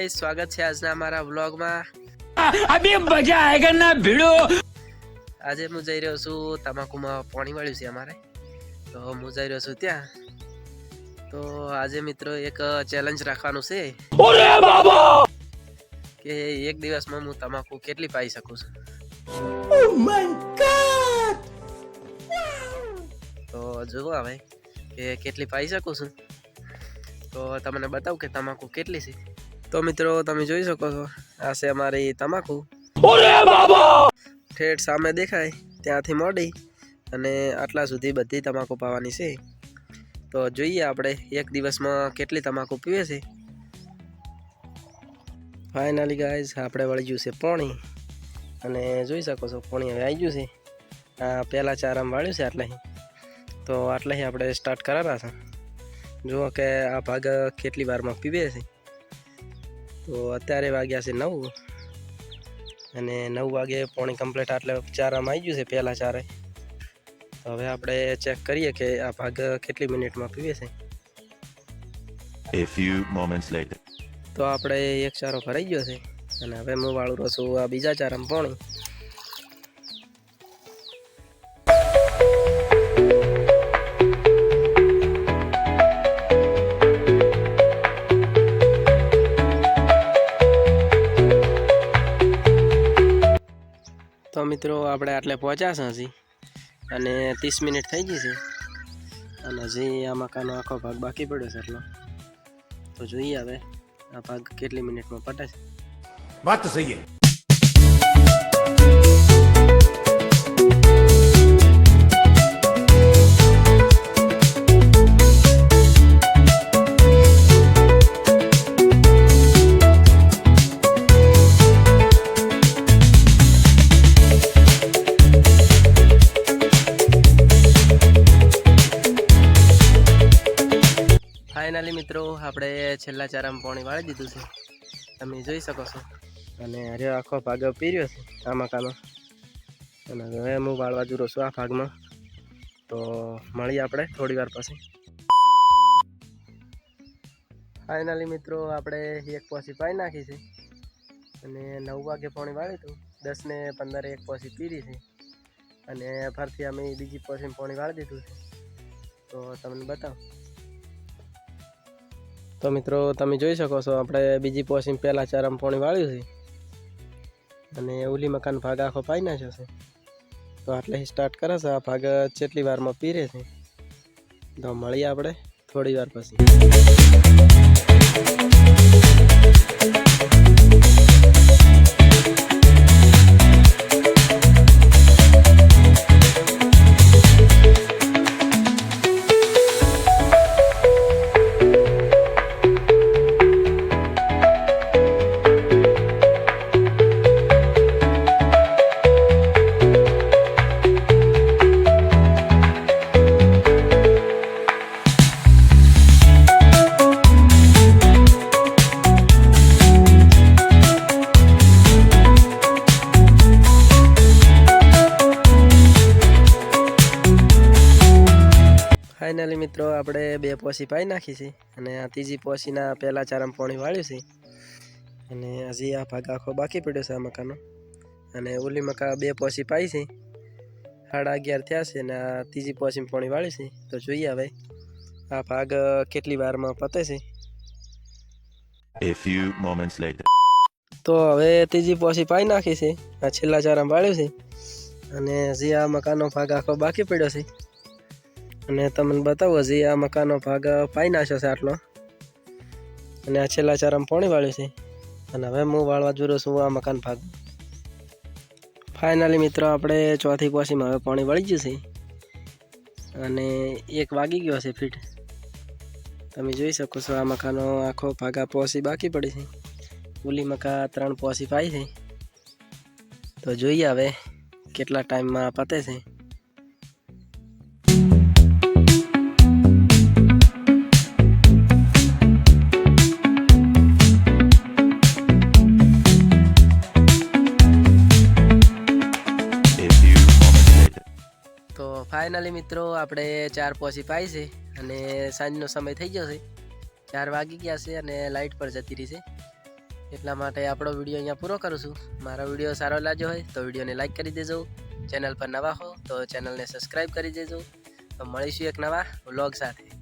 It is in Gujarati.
गाइस, स्वागत है आज हमारा व्लॉग में। अभी मजा आएगा ना भिड़ो। आज हूँ जई रह्यो छुं तमाकू में पाणी वाळ्युं छे अमारे, तो हूँ जई रह्यो छुं त्यां। तो आज मित्रों एक चेलेंज राखवानुं छे के एक दिवस में हूँ तमाकू केटली पाई सकूं छुं। Oh my God! तो जुओ हवे के केटली पाई सकूं छुं। तो तमने बताऊं के तमाकू केटली छे। तो मित्रों तमे जोई शको छो, आ छे अमारी तमाकू। ठेठ सामे देखाय त्यांथी मोडी अने आटला सुधी बधी तमाकू पावानी छे। तो जोईए आपणे एक दिवस में केटली तमाकू पीवे छे। फाइनली गाइज आपणे वળી गयुं छे पाणी अने जोई शको छो पाणी हवे आई गयुं छे। आ पहेला चाराम वाळ्युं छे आटले। तो आटले आपणे स्टार्ट करारा छे। जुओ के आ भाग केटली वार में पीवे छे। तो अत्यारे वाग्या छे 9 અને 9 વાગે પાણી કમ્પ્લીટ આટલે ચારામાં આવી ગયું છે પહેલા ચારે। તો હવે આપણે ચેક કરીએ કે આ ભાગ કેટલી મિનિટમાં પીવે છે। A few moments later. તો આપણે એક ચારો ભરાઈ ગયો છે અને હવે હું વાળું રહું છું આ બીજા ચારામાં પાણી। तो मित्रों આપણે આટલે પહોંચ્યા છે હજી અને 30 મિનિટ થઈ ગઈ છે અને હજી આ મકાનો આખો ભાગ બાકી પડ્યો છે એટલો। તો જોઈએ હવે આ ભાગ કેટલી મિનિટમાં પટે છે। बात तो सही है। फाइनली मित्रों આપણે છેલ્લા ચારામાં પાણી વાળી દીધું છે, તમે જોઈ શકો છો। અને હરે આખો ભાગ પીર્યો છે આ મકાનો અને હવે હું વાળવા જુરો છું આ ભાગમાં। તો મળીએ આપણે થોડી વાર પછી। फाइनली मित्रों આપણે એક પોસી પાઈ નાખી છે અને 9 વાગે પાણી વાળ્યું હતું। 10 ને 15 એક પોસી પીરી છે અને ફરીથી અમે બીજી પોસીમાં પાણી વાળી દીધું છે। તો તમને બતાવું। तो मित्रों તમે જોઈ શકો છો આપણે બીજી પોસીમાં પહેલા ચારામાં પાણી વાળ્યું છે અને ઓલી મકાન ભાગ આખો પાઈ નાખ્યો છે। તો આટલે સ્ટાર્ટ કરે છે આ ભાગ કેટલી વારમાં પીરે છે। તો મળીએ આપણે થોડી વાર પછી। फाइनली मित्रों આપણે બે પોસી પાઈ નાખી છે અને આ ત્રીજી પોસીના પહેલા ચારામાં પાણી વાળ્યું છે અને હજી આ ભાગ આખો બાકી પડ્યો છે આ મકાનો અને ઓલી મકા બે પોસી પાઈ છે 11:30 થયા છે અને આ ત્રીજી પોસીમાં પાણી વાળ્યું છે। તો જોઈએ હવે આ ભાગ કેટલી વારમાં પતે છે। A few moments later. તો હવે ત્રીજી પોસી પાઈ નાખી છે, આ છેલ્લા ચારામાં વાળ્યું છે અને હજી આ મકાનો ભાગ આખો બાકી પડ્યો છે અને તમને બતાવું હજી આ મકાનો ભાગ પાઈ નાખ્યો છે આટલો અને આ છેલ્લા ચારામાં પાણી વાળ્યું છે અને હવે હું વાળવા જુરો છું આ મકાન ભાગ। ફાઇનલી મિત્રો આપણે ચોથી પોસીમાં હવે પાણી વળી ગયું છે અને 1 વાગી ગયો છે ફીટ। તમે જોઈ શકો છો આ મકાનો આખો ભાગ આ પોસી બાકી પડી છે, ઓલી મકા 3 પોસી પાઈ છે। તો જોઈએ હવે કેટલા ટાઈમમાં પતે છે। तो फाइनली मित्रों આપણે 4 પોસી પાઈ છે અને સાંજનો સમય થઈ ગયો છે। 4 વાગી ગયા છે અને લાઇટ પર જતી રહી છે। એટલા માટે આપણો વિડીયો અહીંયા પૂરો કરું છું. મારો વિડીયો સારો લાગ્યો હોય તો વિડીયોને લાઈક કરી દેજો. ચેનલ પર નવા હો તો ચેનલને સબસ્ક્રાઈબ કરી દેજો. તો મળીશું એક નવા વ્લોગ સાથે.